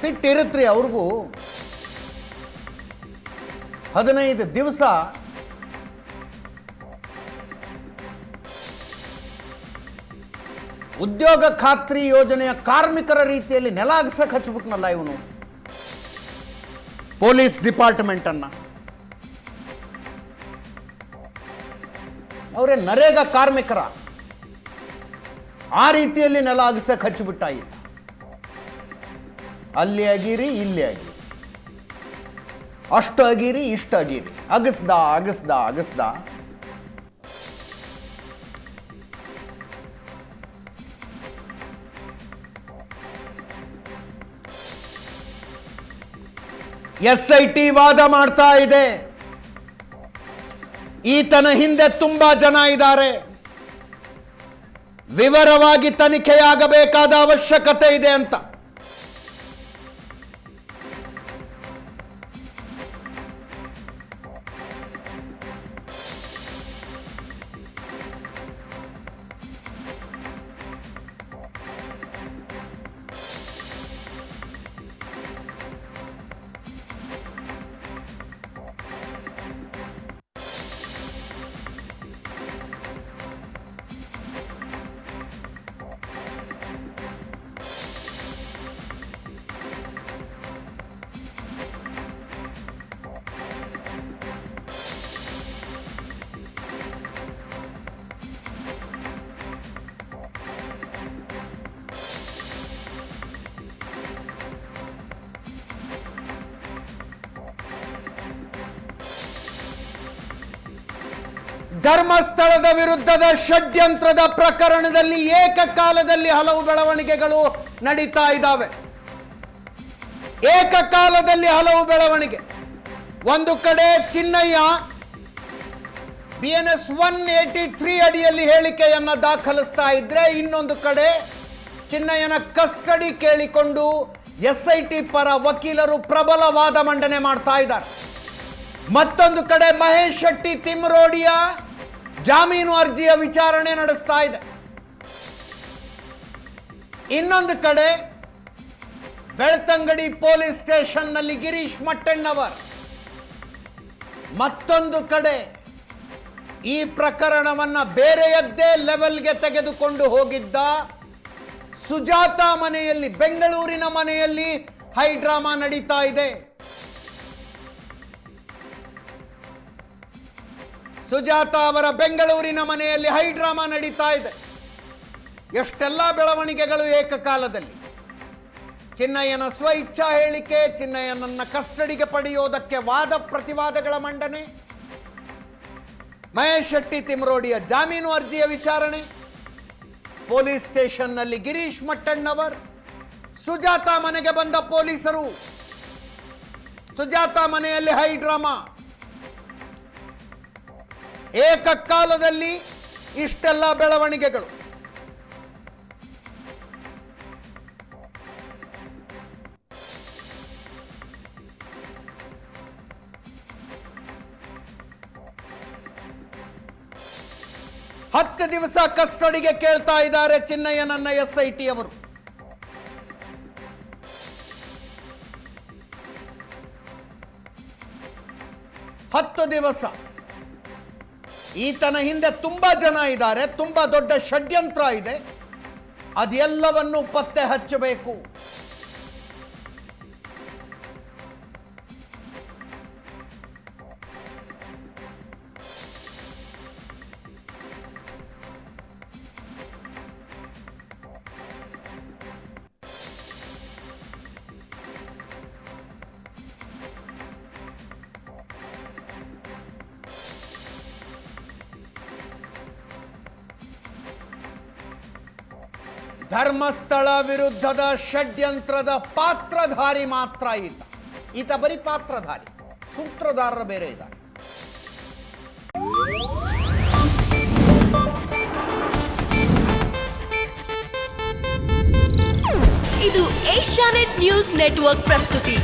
ಸಿಟ್ಟಿರುತ್ರಿ ಅವ್ರಿಗೂ 15 ದಿವಸ ಉದ್ಯೋಗ ಖಾತ್ರಿ ಯೋಜನೆಯ ಕಾರ್ಮಿಕರ ರೀತಿಯಲ್ಲಿ ನೆಲ ಅಗಸಕ್ಕೆ ಹಚ್ಚಿಬಿಟ್ನಲ್ಲ ಇವನು ಪೊಲೀಸ್ ಡಿಪಾರ್ಟ್ಮೆಂಟ್ ಅನ್ನ. ಅವರೇ ನರೇಗಾ ಕಾರ್ಮಿಕರ ಆ ರೀತಿಯಲ್ಲಿ ನೆಲ ಅಗಸಕ್ಕೆ ಹಚ್ಚಿಬಿಟ್ಟಾಯಿತು. ಅಲ್ಲಿ ಅಗಿರಿ ಇಲ್ಲಿ ಅಗಿರಿ, ಅಷ್ಟು ಅಗಿರಿ ಇಷ್ಟು ಅಗಿರಿ, ಅಗಸ್ದ ಅಗಸ್ದ ಅಗಸ್ದ. SIT ವಾದ ಮಾಡ್ತಾ ಇದೆ, ಈತನ ಹಿಂದೆ ತುಂಬಾ ಜನ ಇದ್ದಾರೆ, ವಿವರವಾಗಿ ತನಿಖೆಯಾಗಬೇಕಾದ ಅವಶ್ಯಕತೆ ಇದೆ ಅಂತ. ಧರ್ಮಸ್ಥಳದ ವಿರುದ್ಧದ ಷಡ್ಯಂತ್ರದ ಪ್ರಕರಣದಲ್ಲಿ ಏಕಕಾಲದಲ್ಲಿ ಹಲವು ಬೆಳವಣಿಗೆಗಳು ನಡೀತಾ ಇದ್ದಾವೆ. ಏಕಕಾಲದಲ್ಲಿ ಹಲವು ಬೆಳವಣಿಗೆ. ಒಂದು ಕಡೆ ಚಿನ್ನಯ್ಯ BNS 183 ಅಡಿಯಲ್ಲಿ ಹೇಳಿಕೆಯನ್ನ ದಾಖಲಿಸ್ತಾ ಇದ್ರೆ, ಇನ್ನೊಂದು ಕಡೆ ಚಿನ್ನಯ್ಯನ ಕಸ್ಟಡಿ ಕೇಳಿಕೊಂಡು SIT ಪರ ವಕೀಲರು ಪ್ರಬಲ ವಾದ ಮಂಡನೆ ಮಾಡ್ತಾ ಇದ್ದಾರೆ. ಮತ್ತೊಂದು ಕಡೆ ಮಹೇಶ್ ಶೆಟ್ಟಿ ತಿಮ್ರೋಡಿಯ ಜಾಮೀನು ಅರ್ಜಿಯ ವಿಚಾರಣೆ ನಡೆಸ್ತಾ ಇದೆ. ಇನ್ನೊಂದು ಕಡೆ ಬೆಳ್ತಂಗಡಿ ಪೊಲೀಸ್ ಸ್ಟೇಷನ್ನಲ್ಲಿ ಗಿರೀಶ್ ಮಟ್ಟಣ್ಣವರ್, ಮತ್ತೊಂದು ಕಡೆ ಈ ಪ್ರಕರಣವನ್ನ ಬೇರೆಯದ್ದೇ ಲೆವೆಲ್ಗೆ ತೆಗೆದುಕೊಂಡು ಹೋಗಿದ್ದ ಸುಜಾತ ಮನೆಯಲ್ಲಿ, ಬೆಂಗಳೂರಿನ ಮನೆಯಲ್ಲಿ ಹೈಡ್ರಾಮಾ ನಡೀತಾ ಇದೆ. ಸುಜಾತ ಅವರ ಬೆಂಗಳೂರಿನ ಮನೆಯಲ್ಲಿ ಹೈಡ್ರಾಮಾ ನಡೀತಾ ಇದೆ. ಎಷ್ಟೆಲ್ಲ ಬೆಳವಣಿಗೆಗಳು ಏಕಕಾಲದಲ್ಲಿ. ಚಿನ್ನಯ್ಯನ ಸ್ವ ಇಚ್ಛಾ ಹೇಳಿಕೆ, ಚಿನ್ನಯ್ಯನನ್ನ ಕಸ್ಟಡಿಗೆ ಪಡೆಯೋದಕ್ಕೆ ವಾದ ಪ್ರತಿವಾದಗಳ ಮಂಡನೆ, ಮಹೇಶ್ ಶೆಟ್ಟಿ ತಿಮ್ರೋಡಿಯ ಜಾಮೀನು ಅರ್ಜಿಯ ವಿಚಾರಣೆ, ಪೊಲೀಸ್ ಸ್ಟೇಷನ್ನಲ್ಲಿ ಗಿರೀಶ್ ಮಟ್ಟಣ್ಣವರ್, ಸುಜಾತ ಮನೆಗೆ ಬಂದ ಪೊಲೀಸರು, ಸುಜಾತ ಮನೆಯಲ್ಲಿ ಹೈಡ್ರಾಮಾ. ಏಕಕಾಲದಲ್ಲಿ ಇಷ್ಟೆಲ್ಲ ಬೆಳವಣಿಗೆಗಳು. ಹತ್ತು ದಿವಸ ಕಸ್ಟಡಿಗೆ ಕೇಳ್ತಾ ಇದ್ದಾರೆ ಚಿನ್ನಯ್ಯನನ್ನ SIT ಅವರು. ಹತ್ತು ದಿವಸ. ಈತನ ಹಿಂದೆ ತುಂಬಾ ಜನ ಇದ್ದಾರೆ, ತುಂಬಾ ದೊಡ್ಡ ಷಡ್ಯಂತ್ರ ಇದೆ, ಅದೆಲ್ಲವನ್ನು ಪತ್ತೆ ಹಚ್ಚಬೇಕು. ಧರ್ಮಸ್ಥಳ ವಿರುದ್ಧದ ಷಡ್ಯಂತ್ರದ ಪಾತ್ರಧಾರಿ ಮಾತ್ರ ಈತ ಬರೀ ಪಾತ್ರಧಾರಿ, ಸೂತ್ರಧಾರರು ಬೇರೆ ಇದ್ದಾರೆ. ಇದು ಏಷ್ಯಾನೆಟ್ ನ್ಯೂಸ್ ನೆಟ್ವರ್ಕ್ ಪ್ರಸ್ತುತಿ.